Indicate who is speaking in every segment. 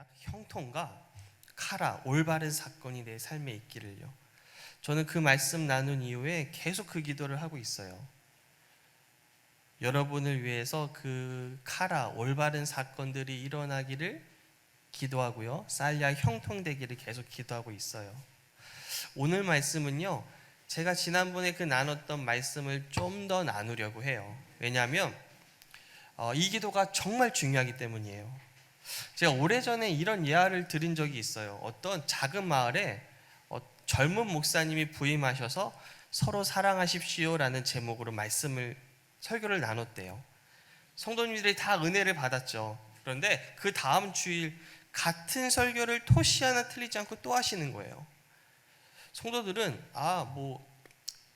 Speaker 1: 살약, 형통과 카라, 올바른 사건이 내 삶에 있기를요. 저는 그 말씀 나눈 이후에 계속 그 기도를 하고 있어요. 여러분을 위해서 그 카라, 올바른 사건들이 일어나기를 기도하고요. 살약, 형통되기를 계속 기도하고 있어요. 오늘 말씀은요, 제가 지난번에 그 나눴던 말씀을 좀 더 나누려고 해요. 왜냐하면 이 기도가 정말 중요하기 때문이에요. 제가 오래전에 이런 예화를 드린 적이 있어요. 어떤 작은 마을에 젊은 목사님이 부임하셔서 서로 사랑하십시오라는 제목으로 설교를 나눴대요. 성도님들이 다 은혜를 받았죠. 그런데 그 다음 주일 같은 설교를 토시 하나 틀리지 않고 또 하시는 거예요. 성도들은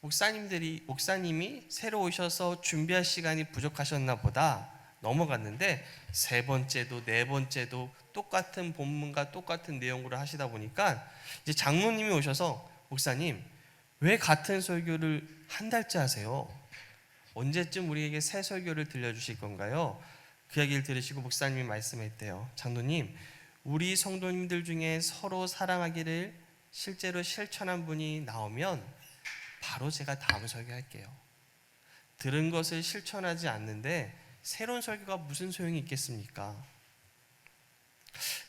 Speaker 1: 목사님이 새로 오셔서 준비할 시간이 부족하셨나 보다 넘어갔는데, 세 번째도 네 번째도 똑같은 본문과 똑같은 내용으로 하시다 보니까 이제 장로님이 오셔서, 목사님 왜 같은 설교를 한 달째 하세요? 언제쯤 우리에게 새 설교를 들려주실 건가요? 그 얘기를 들으시고 목사님이 말씀했대요. 장로님, 우리 성도님들 중에 서로 사랑하기를 실제로 실천한 분이 나오면 바로 제가 다음 설교할게요. 들은 것을 실천하지 않는데 새로운 설교가 무슨 소용이 있겠습니까?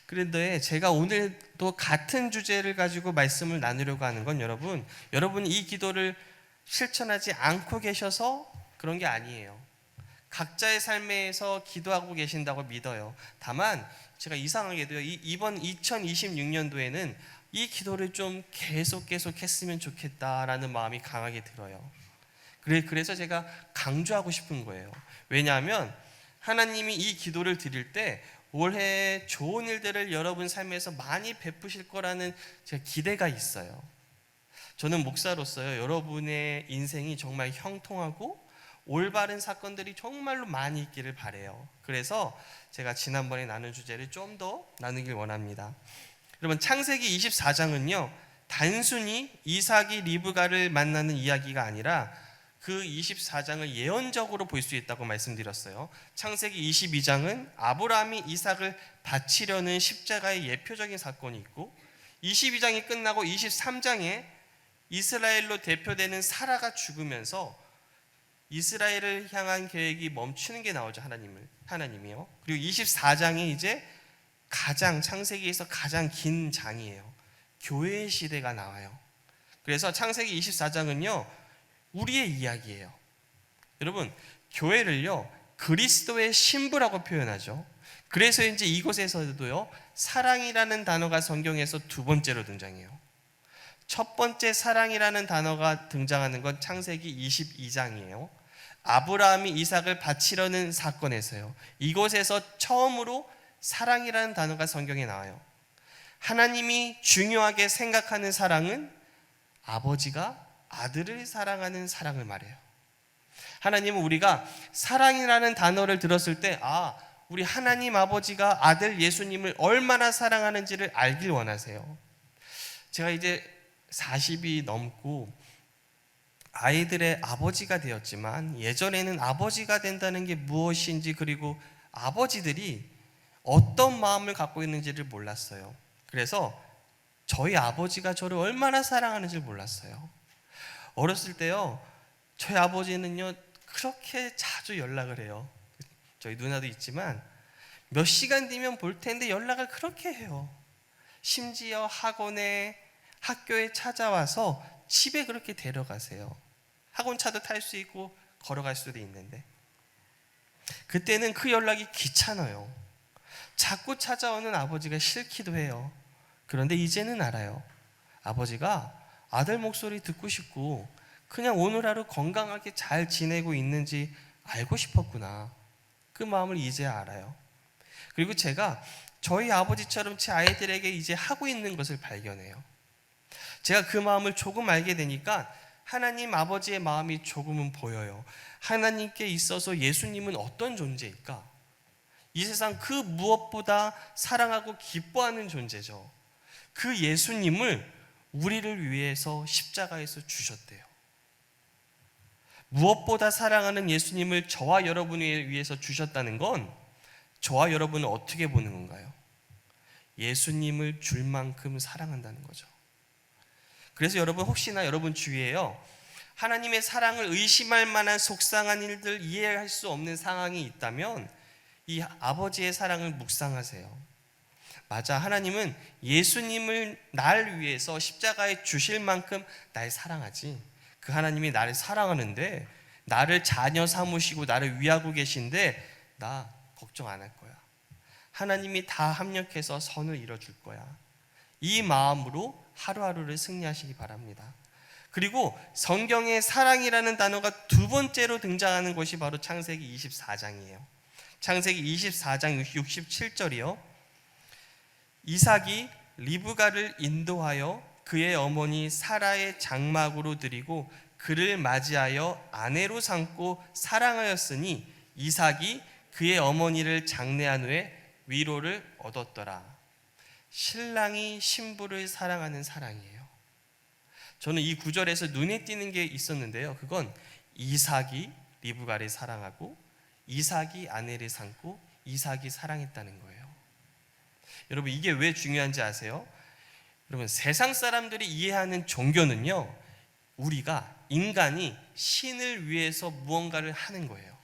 Speaker 1: 그런데 제가 오늘도 같은 주제를 가지고 말씀을 나누려고 하는 건 여러분이 이 기도를 실천하지 않고 계셔서 그런 게 아니에요. 각자의 삶에서 기도하고 계신다고 믿어요. 다만 제가 이상하게도요, 이번 2026년도에는 이 기도를 좀 계속 했으면 좋겠다라는 마음이 강하게 들어요. 그래서 제가 강조하고 싶은 거예요. 왜냐하면 하나님이 이 기도를 드릴 때 올해 좋은 일들을 여러분 삶에서 많이 베푸실 거라는 제가 기대가 있어요. 저는 목사로서요, 여러분의 인생이 정말 형통하고 올바른 사건들이 정말로 많이 있기를 바라요. 그래서 제가 지난번에 나눈 주제를 좀 더 나누길 원합니다. 여러분, 창세기 24장은요 단순히 이삭이 리브가를 만나는 이야기가 아니라 그 24장을 예언적으로 볼 수 있다고 말씀드렸어요. 창세기 22장은 아브라함이 이삭을 바치려는 십자가의 예표적인 사건이 있고, 22장이 끝나고 23장에 이스라엘로 대표되는 사라가 죽으면서 이스라엘을 향한 계획이 멈추는 게 나오죠. 하나님이요. 그리고 24장이 이제 창세기에서 가장 긴 장이에요. 교회의 시대가 나와요. 그래서 창세기 24장은요 우리의 이야기예요. 여러분, 교회를요 그리스도의 신부라고 표현하죠. 그래서 이제 이곳에서도요 사랑이라는 단어가 성경에서 두 번째로 등장해요. 첫 번째 사랑이라는 단어가 등장하는 건 창세기 22장이에요. 아브라함이 이삭을 바치려는 사건에서요. 이곳에서 처음으로 사랑이라는 단어가 성경에 나와요. 하나님이 중요하게 생각하는 사랑은 아버지가 아들을 사랑하는 사랑을 말해요. 하나님은 우리가 사랑이라는 단어를 들었을 때 우리 하나님 아버지가 아들 예수님을 얼마나 사랑하는지를 알길 원하세요. 제가 이제 40이 넘고 아이들의 아버지가 되었지만, 예전에는 아버지가 된다는 게 무엇인지, 그리고 아버지들이 어떤 마음을 갖고 있는지를 몰랐어요. 그래서 저희 아버지가 저를 얼마나 사랑하는지 몰랐어요. 어렸을 때요 저희 아버지는요 그렇게 자주 연락을 해요. 저희 누나도 있지만 몇 시간 뒤면 볼 텐데 연락을 그렇게 해요. 심지어 학교에 찾아와서 집에 그렇게 데려가세요. 학원차도 탈 수 있고 걸어갈 수도 있는데, 그때는 그 연락이 귀찮아요. 자꾸 찾아오는 아버지가 싫기도 해요. 그런데 이제는 알아요. 아버지가 아들 목소리 듣고 싶고 그냥 오늘 하루 건강하게 잘 지내고 있는지 알고 싶었구나. 그 마음을 이제 알아요. 그리고 제가 저희 아버지처럼 제 아이들에게 이제 하고 있는 것을 발견해요. 제가 그 마음을 조금 알게 되니까 하나님 아버지의 마음이 조금은 보여요. 하나님께 있어서 예수님은 어떤 존재일까? 이 세상 그 무엇보다 사랑하고 기뻐하는 존재죠. 그 예수님을 우리를 위해서 십자가에서 주셨대요. 무엇보다 사랑하는 예수님을 저와 여러분을 위해서 주셨다는 건 저와 여러분은 어떻게 보는 건가요? 예수님을 줄 만큼 사랑한다는 거죠. 그래서 여러분, 혹시나 여러분 주위에요, 하나님의 사랑을 의심할 만한 속상한 일들, 이해할 수 없는 상황이 있다면 이 아버지의 사랑을 묵상하세요. 맞아, 하나님은 예수님을 날 위해서 십자가에 주실 만큼 날 사랑하지. 그 하나님이 나를 사랑하는데, 나를 자녀 삼으시고 나를 위하고 계신데 나 걱정 안 할 거야. 하나님이 다 합력해서 선을 이뤄줄 거야. 이 마음으로 하루하루를 승리하시기 바랍니다. 그리고 성경에 사랑이라는 단어가 두 번째로 등장하는 것이 바로 창세기 24장이에요. 창세기 24장 67절이요. 이삭이 리브가를 인도하여 그의 어머니 사라의 장막으로 들이고 그를 맞이하여 아내로 삼고 사랑하였으니 이삭이 그의 어머니를 장례한 후에 위로를 얻었더라. 신랑이 신부를 사랑하는 사랑이에요. 저는 이 구절에서 눈에 띄는 게 있었는데요. 그건 이삭이 리브가를 사랑하고 이삭이 아내를 삼고 이삭이 사랑했다는 거예요. 여러분, 이게 왜 중요한지 아세요? 여러분, 세상 사람들이 이해하는 종교는요, 우리가 인간이 신을 위해서 무언가를 하는 거예요.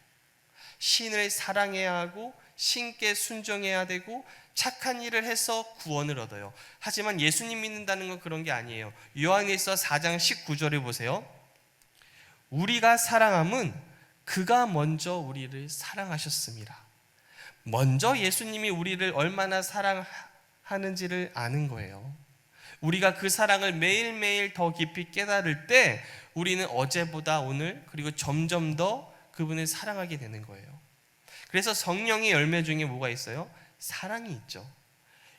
Speaker 1: 신을 사랑해야 하고 신께 순종해야 되고 착한 일을 해서 구원을 얻어요. 하지만 예수님 믿는다는 건 그런 게 아니에요. 요한일서 4장 19절을 보세요. 우리가 사랑함은 그가 먼저 우리를 사랑하셨습니다. 먼저 예수님이 우리를 얼마나 사랑하는지를 아는 거예요. 우리가 그 사랑을 매일매일 더 깊이 깨달을 때 우리는 어제보다 오늘, 그리고 점점 더 그분을 사랑하게 되는 거예요. 그래서 성령의 열매 중에 뭐가 있어요? 사랑이 있죠.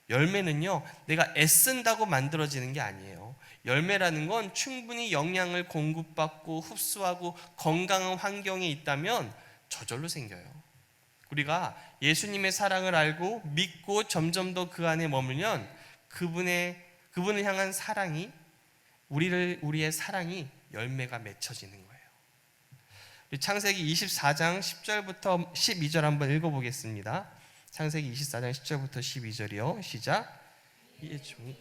Speaker 1: 열매는요, 내가 애쓴다고 만들어지는 게 아니에요. 열매라는 건 충분히 영양을 공급받고 흡수하고 건강한 환경에 있다면 저절로 생겨요. 우리가 예수님의 사랑을 알고 믿고 점점 더 그 안에 머물면 그분을 향한 사랑이, 우리의 사랑이 열매가 맺혀지는 거예요. 창세기 24장 10절부터 12절 한번 읽어보겠습니다. 창세기 24장 10절부터 12절이요. 시작. 이 종이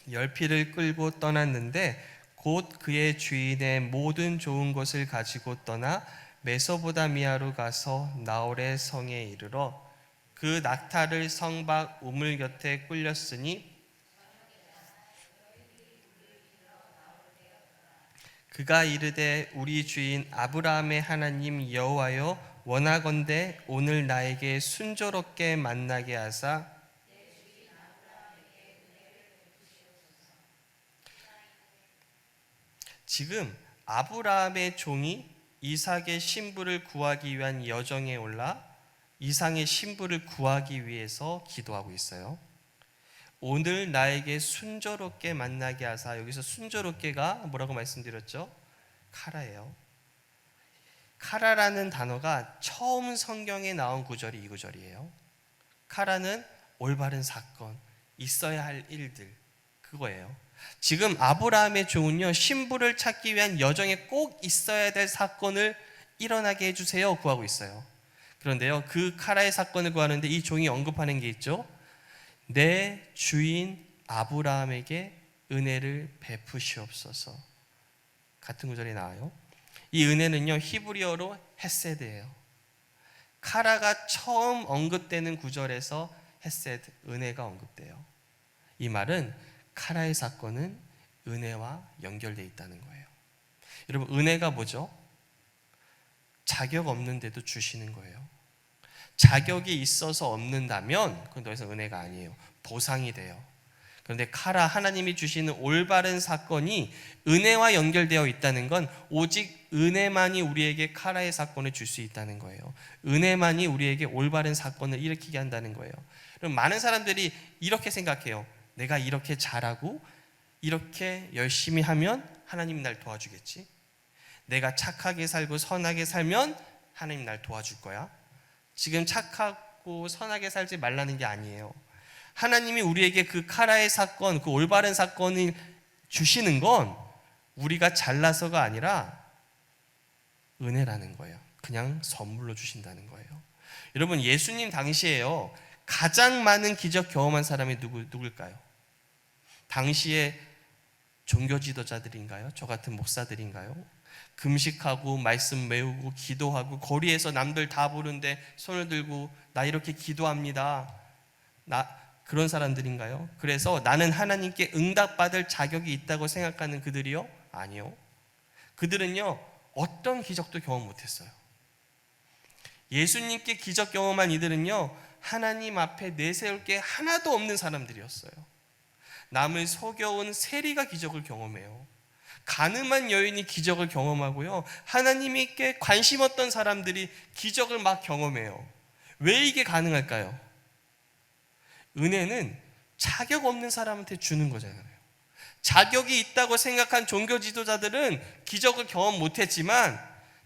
Speaker 1: 열피를 끌고 떠났는데 곧 그의 주인의 모든 좋은 것을 가지고 떠나 메소보다미아로 가서 나홀의 성에 이르러 그 낙타를 성 밖 우물 곁에 꿀렸으니 그가 이르되 우리 주인 아브라함의 하나님 여호와여 원하건대 오늘 나에게 순조롭게 만나게 하사 지금 아브라함의 종이 이삭의 신부를 구하기 위한 여정에 올라 이삭의 신부를 구하기 위해서 기도하고 있어요. 오늘 나에게 순조롭게 만나게 하사, 여기서 순조롭게가 뭐라고 말씀드렸죠? 카라예요. 카라라는 단어가 처음 성경에 나온 구절이 이 구절이에요. 카라는 올바른 사건, 있어야 할 일들, 그거예요. 지금 아브라함의 종은요, 신부를 찾기 위한 여정에 꼭 있어야 될 사건을 일어나게 해주세요 구하고 있어요. 그런데요, 그 카라의 사건을 구하는데 이 종이 언급하는 게 있죠. 내 주인 아브라함에게 은혜를 베푸시옵소서. 같은 구절이 나와요. 이 은혜는요, 히브리어로 헤세드예요. 카라가 처음 언급되는 구절에서 헤세드, 은혜가 언급돼요. 이 말은 카라의 사건은 은혜와 연결되어 있다는 거예요. 여러분, 은혜가 뭐죠? 자격 없는데도 주시는 거예요. 자격이 있어서 없는다면 그건 더 이상 은혜가 아니에요. 보상이 돼요. 그런데 카라, 하나님이 주시는 올바른 사건이 은혜와 연결되어 있다는 건 오직 은혜만이 우리에게 카라의 사건을 줄 수 있다는 거예요. 은혜만이 우리에게 올바른 사건을 일으키게 한다는 거예요. 그럼 많은 사람들이 이렇게 생각해요. 내가 이렇게 잘하고 이렇게 열심히 하면 하나님이 날 도와주겠지. 내가 착하게 살고 선하게 살면 하나님 날 도와줄 거야. 지금 착하고 선하게 살지 말라는 게 아니에요. 하나님이 우리에게 그 카라의 사건, 그 올바른 사건을 주시는 건 우리가 잘나서가 아니라 은혜라는 거예요. 그냥 선물로 주신다는 거예요. 여러분, 예수님 당시에요, 가장 많은 기적 경험한 사람이 누굴까요? 당시에 종교 지도자들인가요? 저 같은 목사들인가요? 금식하고 말씀 외우고 기도하고 거리에서 남들 다 보는데 손을 들고 나 이렇게 기도합니다. 그런 사람들인가요? 그래서 나는 하나님께 응답받을 자격이 있다고 생각하는 그들이요? 아니요. 그들은요, 어떤 기적도 경험 못했어요. 예수님께 기적 경험한 이들은요, 하나님 앞에 내세울 게 하나도 없는 사람들이었어요. 남을 속여온 세리가 기적을 경험해요. 가늠한 여인이 기적을 경험하고요, 하나님께 관심 없던 사람들이 기적을 막 경험해요. 왜 이게 가능할까요? 은혜는 자격 없는 사람한테 주는 거잖아요. 자격이 있다고 생각한 종교 지도자들은 기적을 경험 못했지만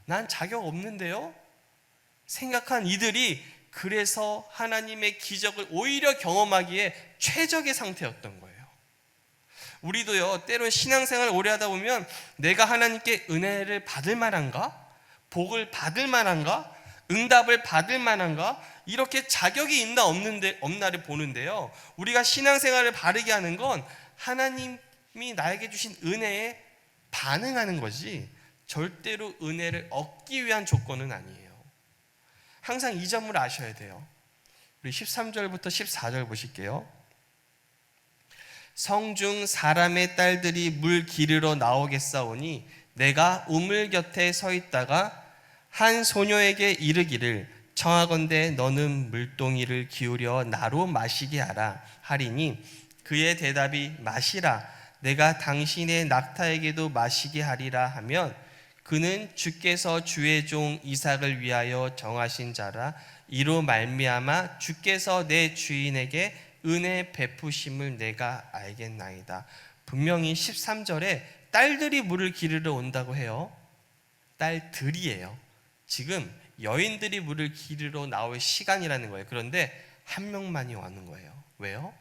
Speaker 1: 난 자격 없는데요? 생각한 이들이 그래서 하나님의 기적을 오히려 경험하기에 최적의 상태였던 거예요. 우리도요, 때론 신앙생활을 오래 하다 보면 내가 하나님께 은혜를 받을 만한가? 복을 받을 만한가? 응답을 받을 만한가? 이렇게 자격이 있나 없나를 보는데요, 우리가 신앙생활을 바르게 하는 건 하나님이 나에게 주신 은혜에 반응하는 거지 절대로 은혜를 얻기 위한 조건은 아니에요. 항상 이 점을 아셔야 돼요. 우리 13절부터 14절 보실게요. 성중 사람의 딸들이 물 기르러 나오겠사오니 내가 우물 곁에 서 있다가 한 소녀에게 이르기를 청하건대 너는 물동이를 기울여 나로 마시게 하라 하리니 그의 대답이 마시라 내가 당신의 낙타에게도 마시게 하리라 하면 그는 주께서 주의 종 이삭을 위하여 정하신 자라 이로 말미암아 주께서 내 주인에게 은혜 베푸심을 내가 알겠나이다. 분명히 13절에 딸들이 물을 기르러 온다고 해요. 딸들이에요. 지금 여인들이 물을 기르러 나올 시간이라는 거예요. 그런데 한 명만이 오는 거예요. 왜요?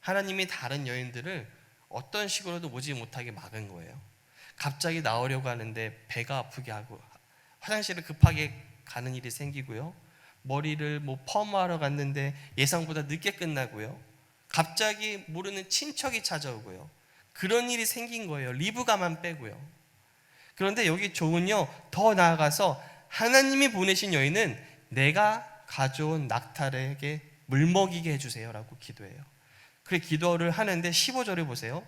Speaker 1: 하나님이 다른 여인들을 어떤 식으로도 오지 못하게 막은 거예요. 갑자기 나오려고 하는데 배가 아프게 하고 화장실을 급하게 가는 일이 생기고요, 머리를 펌하러 갔는데 예상보다 늦게 끝나고요, 갑자기 모르는 친척이 찾아오고요, 그런 일이 생긴 거예요. 리브가만 빼고요. 그런데 여기 조은요, 더 나아가서 하나님이 보내신 여인은 내가 가져온 낙타에게 물 먹이게 해주세요 라고 기도해요. 그래 기도를 하는데 15절에 보세요.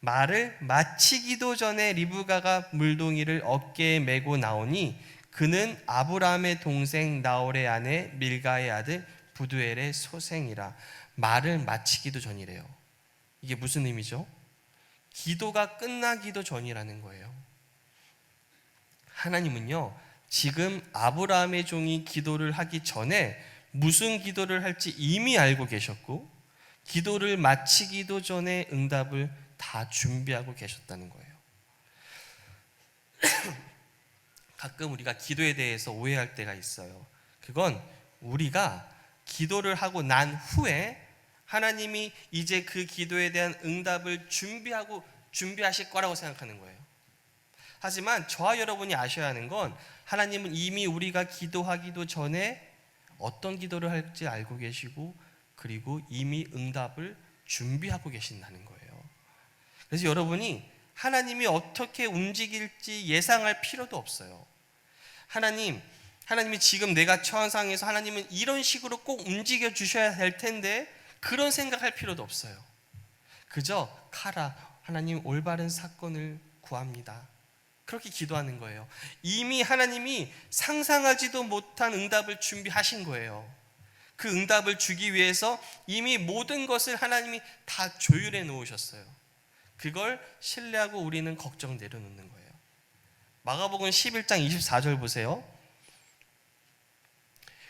Speaker 1: 말을 마치기도 전에 리브가가 물동이를 어깨에 메고 나오니 그는 아브라함의 동생 나홀의 아내 밀가의 아들 부두엘의 소생이라. 말을 마치기도 전이래요. 이게 무슨 의미죠? 기도가 끝나기도 전이라는 거예요. 하나님은요, 지금 아브라함의 종이 기도를 하기 전에 무슨 기도를 할지 이미 알고 계셨고 기도를 마치기도 전에 응답을 다 준비하고 계셨다는 거예요. 가끔 우리가 기도에 대해서 오해할 때가 있어요. 그건 우리가 기도를 하고 난 후에 하나님이 이제 그 기도에 대한 응답을 준비하실 거라고 생각하는 거예요. 하지만 저와 여러분이 아셔야 하는 건 하나님은 이미 우리가 기도하기도 전에 어떤 기도를 할지 알고 계시고 그리고 이미 응답을 준비하고 계신다는 거예요. 그래서 여러분이 하나님이 어떻게 움직일지 예상할 필요도 없어요. 하나님이 지금 내가 처한 상황에서 하나님은 이런 식으로 꼭 움직여 주셔야 될 텐데 그런 생각할 필요도 없어요. 그저 카라 하나님 올바른 사건을 구합니다. 그렇게 기도하는 거예요. 이미 하나님이 상상하지도 못한 응답을 준비하신 거예요. 그 응답을 주기 위해서 이미 모든 것을 하나님이 다 조율해 놓으셨어요. 그걸 신뢰하고 우리는 걱정 내려놓는 거예요. 마가복음 11장 24절 보세요.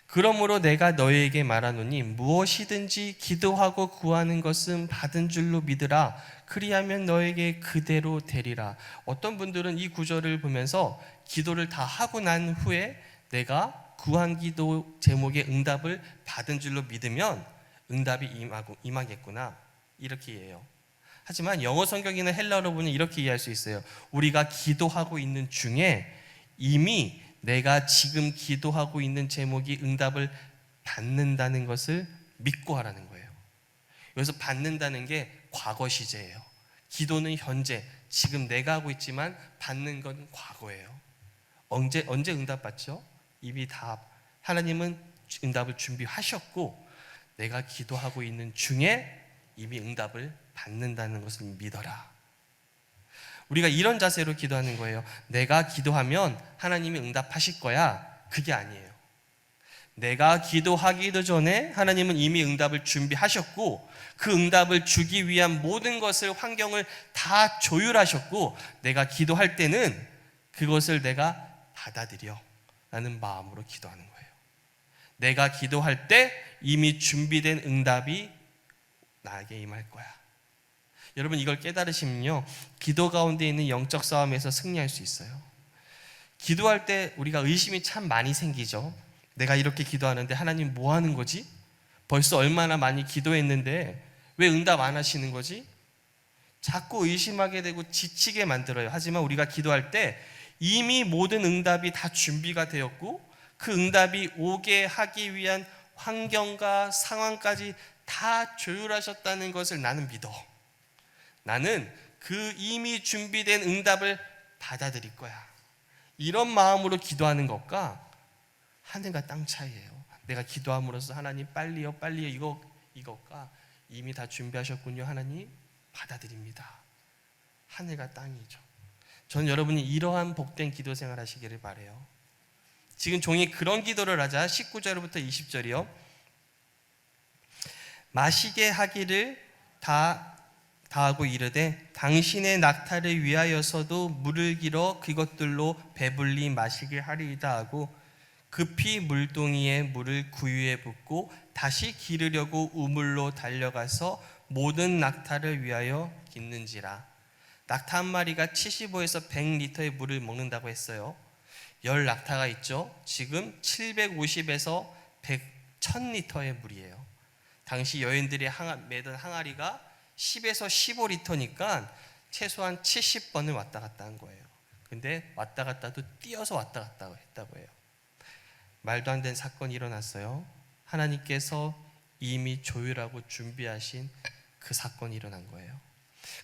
Speaker 1: 그러므로 내가 너희에게 말하노니 무엇이든지 기도하고 구하는 것은 받은 줄로 믿으라. 그리하면 너에게 그대로 되리라. 어떤 분들은 이 구절을 보면서 기도를 다 하고 난 후에 내가 구한 기도 제목의 응답을 받은 줄로 믿으면 응답이 임하겠구나 이렇게 이해해요. 하지만 영어 성경이나 헬라어로 보면 이렇게 이해할 수 있어요. 우리가 기도하고 있는 중에 이미 내가 지금 기도하고 있는 제목이 응답을 받는다는 것을 믿고 하라는 거예요. 여기서 받는다는 게 과거 시제예요. 기도는 현재, 지금 내가 하고 있지만 받는 건 과거예요. 언제 응답받죠? 이미 다 하나님은 응답을 준비하셨고 내가 기도하고 있는 중에 이미 응답을 받는다는 것을 믿어라. 우리가 이런 자세로 기도하는 거예요. 내가 기도하면 하나님이 응답하실 거야. 그게 아니에요. 내가 기도하기도 전에 하나님은 이미 응답을 준비하셨고 그 응답을 주기 위한 모든 것을, 환경을 다 조율하셨고 내가 기도할 때는 그것을 내가 받아들여 라는 마음으로 기도하는 거예요. 내가 기도할 때 이미 준비된 응답이 나에게 임할 거야. 여러분, 이걸 깨달으시면요, 기도 가운데 있는 영적 싸움에서 승리할 수 있어요. 기도할 때 우리가 의심이 참 많이 생기죠. 내가 이렇게 기도하는데 하나님 뭐 하는 거지? 벌써 얼마나 많이 기도했는데 왜 응답 안 하시는 거지? 자꾸 의심하게 되고 지치게 만들어요. 하지만 우리가 기도할 때 이미 모든 응답이 다 준비가 되었고 그 응답이 오게 하기 위한 환경과 상황까지 다 조율하셨다는 것을 나는 믿어. 나는 그 이미 준비된 응답을 받아들일 거야. 이런 마음으로 기도하는 것과 하늘과 땅 차이예요. 내가 기도함으로써 하나님 빨리요 이것과 이미 다 준비하셨군요. 하나님 받아들입니다. 하늘과 땅이죠. 저는 여러분이 이러한 복된 기도 생활 하시기를 바라요. 지금 종이 그런 기도를 하자. 19절부터 20절이요. 마시게 하기를 다하고 이르되 당신의 낙타를 위하여서도 물을 길어 그것들로 배불리 마시게 하리이다 하고 급히 물동이에 물을 구유에 붓고 다시 기르려고 우물로 달려가서 모든 낙타를 위하여 깃는지라. 낙타 한 마리가 75에서 100리터의 물을 먹는다고 했어요. 10낙타가 있죠. 지금 750에서 1000리터의 물이에요. 당시 여인들이 매던 항아리가 10에서 15리터니까 최소한 70번을 왔다 갔다 한 거예요. 근데 왔다 갔다도 뛰어서 왔다 갔다 했다고 해요. 말도 안 되는 사건이 일어났어요. 하나님께서 이미 조율하고 준비하신 그 사건이 일어난 거예요.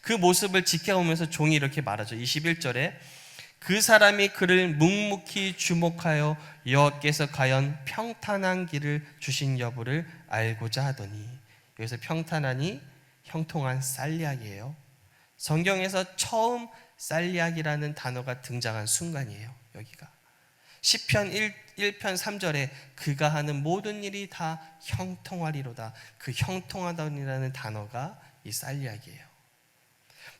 Speaker 1: 그 모습을 지켜보면서 종이 이렇게 말하죠. 21절에 그 사람이 그를 묵묵히 주목하여 여호와께서 과연 평탄한 길을 주신 여부를 알고자 하더니, 여기서 평탄하니 형통한 쌀리학이에요. 성경에서 처음 쌀리학이라는 단어가 등장한 순간이에요. 여기가 시편 1편 3절에 그가 하는 모든 일이 다 형통하리로다. 그 형통하다니라는 단어가 이 쌀리학이에요.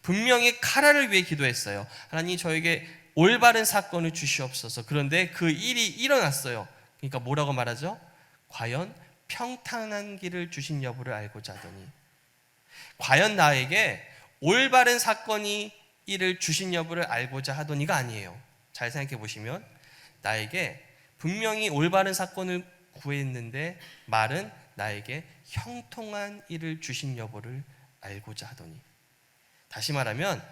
Speaker 1: 분명히 카라를 위해 기도했어요. 하나님 저에게 올바른 사건을 주시옵소서. 그런데 그 일이 일어났어요. 그러니까 뭐라고 말하죠? 과연 평탄한 길을 주신 여부를 알고자 하더니, 과연 나에게 올바른 사건이 이를 주신 여부를 알고자 하더니가 아니에요. 잘 생각해 보시면 나에게 분명히 올바른 사건을 구했는데 말은 나에게 형통한 일을 주신 여부를 알고자 하더니, 다시 말하면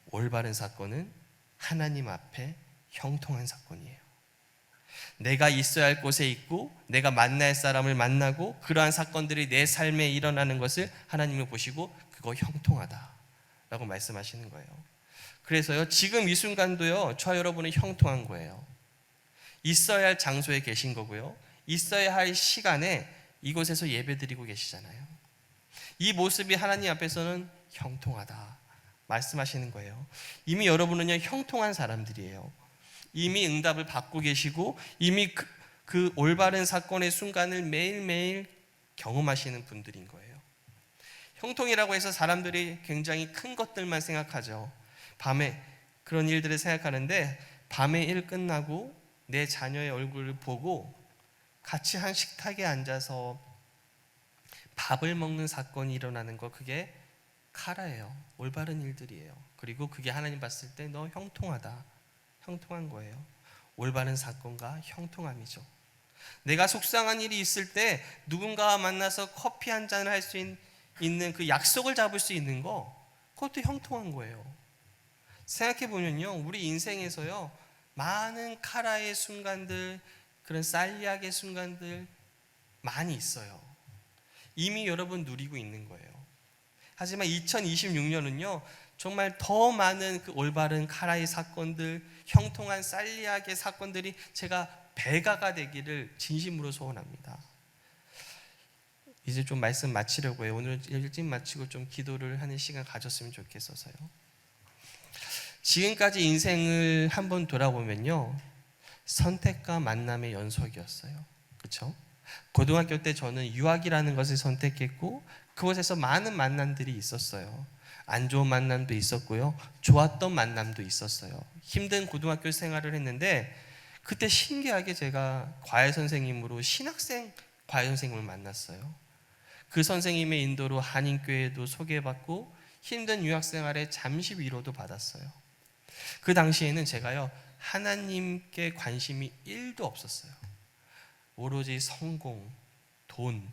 Speaker 1: 올바른 사건은 하나님 앞에 형통한 사건이에요. 내가 있어야 할 곳에 있고 내가 만날 사람을 만나고 그러한 사건들이 내 삶에 일어나는 것을 하나님이 보시고 그거 형통하다라고 말씀하시는 거예요. 그래서요, 지금 이 순간도요, 저 여러분은 형통한 거예요. 있어야 할 장소에 계신 거고요, 있어야 할 시간에 이곳에서 예배드리고 계시잖아요. 이 모습이 하나님 앞에서는 형통하다 말씀하시는 거예요. 이미 여러분은요, 형통한 사람들이에요. 이미 응답을 받고 계시고 이미 그 올바른 사건의 순간을 매일매일 경험하시는 분들인 거예요. 형통이라고 해서 사람들이 굉장히 큰 것들만 생각하죠. 밤에 그런 일들을 생각하는데, 밤에 일 끝나고 내 자녀의 얼굴을 보고 같이 한 식탁에 앉아서 밥을 먹는 사건이 일어나는 거, 그게 카라예요. 올바른 일들이에요. 그리고 그게 하나님 봤을 때 너 형통하다, 형통한 거예요. 올바른 사건과 형통함이죠. 내가 속상한 일이 있을 때 누군가와 만나서 커피 한 잔을 할 수 있는 그 약속을 잡을 수 있는 거, 그것도 형통한 거예요. 생각해보면요, 우리 인생에서요, 많은 카라의 순간들, 그런 쌀리학의 순간들, 많이 있어요. 이미 여러분 누리고 있는 거예요. 하지만 2026년은요, 정말 더 많은 그 올바른 카라의 사건들, 형통한 살리아의 사건들이 제가 배가가 되기를 진심으로 소원합니다. 이제 좀 말씀 마치려고 해요. 오늘 일찍 마치고 좀 기도를 하는 시간 가졌으면 좋겠어서요. 지금까지 인생을 한번 돌아보면요, 선택과 만남의 연속이었어요. 그렇죠? 고등학교 때 저는 유학이라는 것을 선택했고 그곳에서 많은 만남들이 있었어요. 안 좋은 만남도 있었고요, 좋았던 만남도 있었어요. 힘든 고등학교 생활을 했는데 그때 신기하게 제가 과외 선생님으로 신학생 과외 선생님을 만났어요. 그 선생님의 인도로 한인교회도 소개받고 힘든 유학생활에 잠시 위로도 받았어요. 그 당시에는 제가요, 하나님께 관심이 1도 없었어요. 오로지 성공, 돈,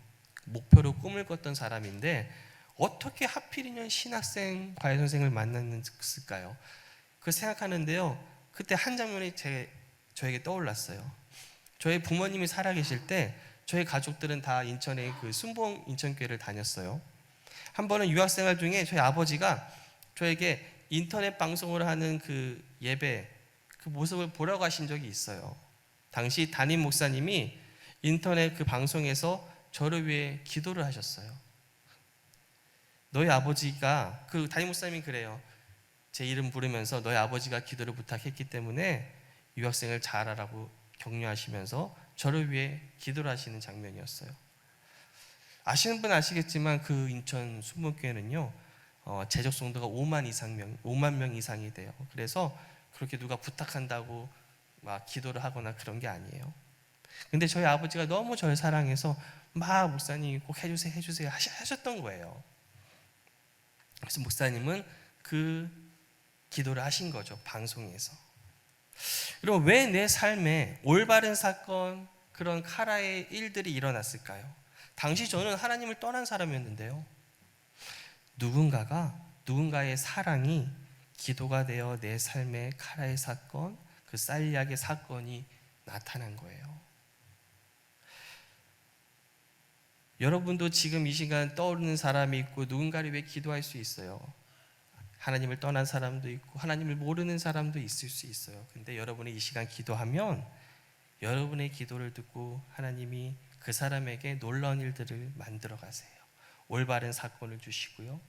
Speaker 1: 목표로 꿈을 꿨던 사람인데 어떻게 하필이면 신학생 과외 선생을 만났을까요? 그 생각하는데요, 그때 한 장면이 저에게 떠올랐어요. 저희 부모님이 살아계실 때 저희 가족들은 다 인천의 그 순봉 인천교회를 다녔어요. 한 번은 유학생활 중에 저희 아버지가 저에게 인터넷 방송을 하는 그 예배, 그 모습을 보라고 하신 적이 있어요. 당시 담임 목사님이 인터넷 그 방송에서 저를 위해 기도를 하셨어요. 너희 아버지가, 그 담임 목사님이 그래요, 제 이름 부르면서 너희 아버지가 기도를 부탁했기 때문에 유학생을 잘하라고 격려하시면서 저를 위해 기도를 하시는 장면이었어요. 아시는 분은 아시겠지만 그 인천 순복교회는요, 재적 성도가 5만 명 이상이 돼요. 그래서 그렇게 누가 부탁한다고 막 기도를 하거나 그런 게 아니에요. 근데 저희 아버지가 너무 저를 사랑해서 막 목사님 꼭 해주세요 하셨던 거예요. 그래서 목사님은 그 기도를 하신 거죠, 방송에서. 그럼 왜 내 삶에 올바른 사건, 그런 카라의 일들이 일어났을까요? 당시 저는 하나님을 떠난 사람이었는데요, 누군가의 사랑이 기도가 되어 내 삶의 카라의 사건, 그 살리아의 사건이 나타난 거예요. 여러분도 지금 이 시간 떠오르는 사람이 있고 누군가를 위해 기도할 수 있어요. 하나님을 떠난 사람도 있고 하나님을 모르는 사람도 있을 수 있어요. 근데 여러분이 이 시간 기도하면 여러분의 기도를 듣고 하나님이 그 사람에게 놀라운 일들을 만들어 가세요. 올바른 사건을 주시고요,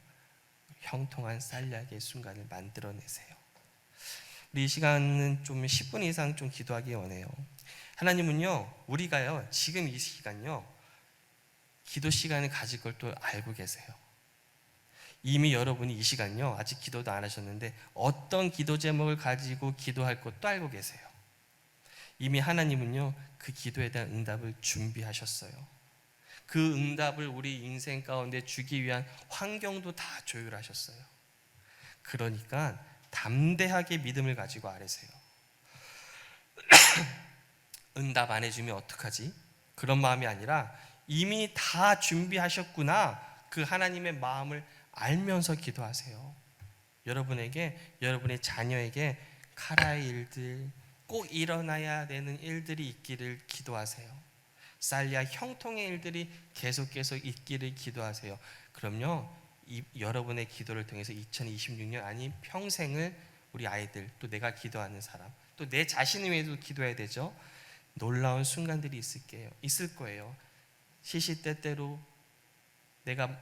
Speaker 1: 형통한 살리아의 순간을 만들어내세요. 우리 이 시간은 좀 10분 이상 좀 기도하기 원해요. 하나님은요, 우리가요, 지금 이 시간요, 기도 시간을 가질 걸 또 알고 계세요. 이미 여러분이 이 시간요, 아직 기도도 안 하셨는데 어떤 기도 제목을 가지고 기도할 것도 알고 계세요. 이미 하나님은요, 그 기도에 대한 응답을 준비하셨어요. 그 응답을 우리 인생 가운데 주기 위한 환경도 다 조율하셨어요. 그러니까 담대하게 믿음을 가지고 아뢰세요. 응답 안 해주면 어떡하지? 그런 마음이 아니라 이미 다 준비하셨구나, 그 하나님의 마음을 알면서 기도하세요. 여러분의 자녀에게 카라의 일들, 꼭 일어나야 되는 일들이 있기를 기도하세요. 살리아 형통의 일들이 계속 있기를 기도하세요. 그럼요, 여러분의 기도를 통해서 2026년 아닌 평생을 우리 아이들, 또 내가 기도하는 사람, 또 내 자신을 위해서 기도해야 되죠. 놀라운 순간들이 있을 거예요. 시시때때로 내가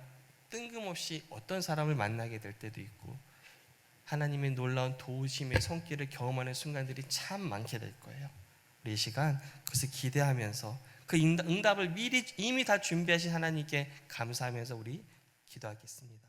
Speaker 1: 뜬금없이 어떤 사람을 만나게 될 때도 있고 하나님의 놀라운 도우심의 손길을 경험하는 순간들이 참 많게 될 거예요. 우리 이 시간 그것을 기대하면서 그 응답을 이미 다 준비하신 하나님께 감사하면서 우리 기도하겠습니다.